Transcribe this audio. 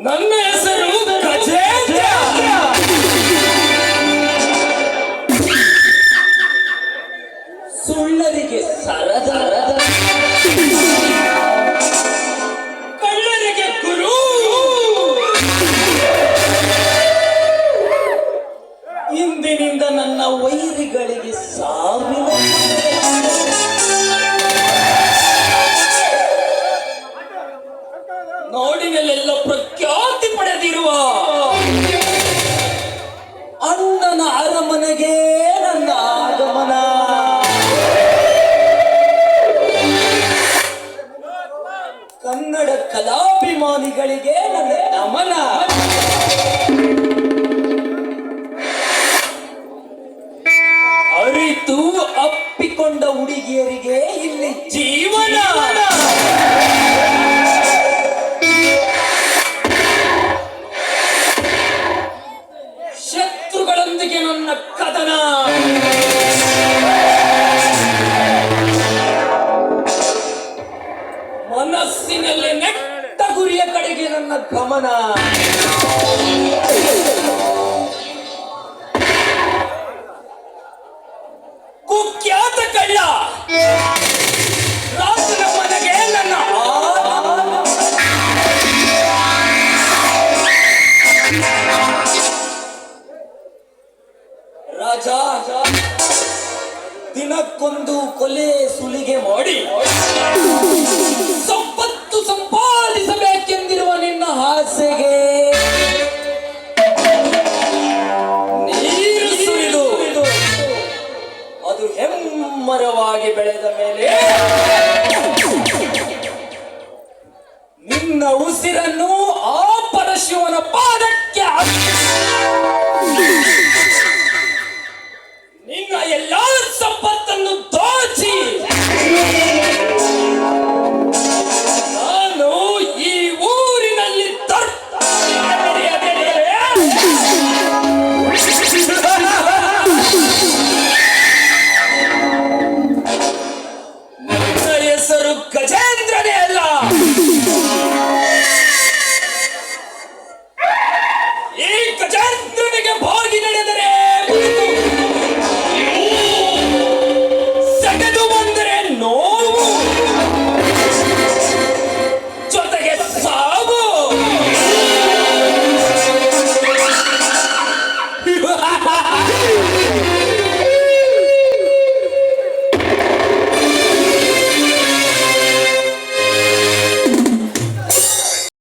ನನ್ನ ಹೆಸರು ಗಜೇಂದ್ರ. ಸುಳ್ಳರಿಗೆ ಸರದಾರ, ಕಳ್ಳರಿಗೆ ಗುರು. ಇಂದಿನಿಂದ ನನ್ನ ವೈರಿಗಳಿಗೆ ಸಾವಿನ ನಾಡಿನಲ್ಲೆಲ್ಲ ಪ್ರಖ್ಯಾತಿ ಪಡೆದಿರುವ ಅಣ್ಣನ ಅರಮನೆಗೆ ನನ್ನ ಆಗಮನ. ಕನ್ನಡ ಕಲಾಭಿಮಾನಿಗಳಿಗೆ ನನ್ನ ನಮನ. ಅರಿತು ಅಪ್ಪಿಕೊಂಡ ಹುಡುಗಿಯರಿಗೆ ಇಲ್ಲಿ ಜೀವನ. ಶತ್ರುಗಳೊಂದಿಗೆ ನನ್ನ ಕದನ. ಮನಸ್ಸಿನಲ್ಲಿ ನೆಟ್ಟ ಗುರಿಯ ಕಡೆಗೆ ನನ್ನ ಗಮನ. ಕುಖ್ಯಾತ ಕಳ್ಳ ರಾಜನ ಮನೆಗೆ ನನ್ನ ರಾಜ. ದಿನಕ್ಕೊಂದು ಕೊಲೆ ಸುಲಿಗೆ ಮಾಡಿ ಸಂಪತ್ತು ಸಂಪಾದಿಸಬೇಕೆಂದಿರುವ ನಿನ್ನ ಆಸೆಗೆ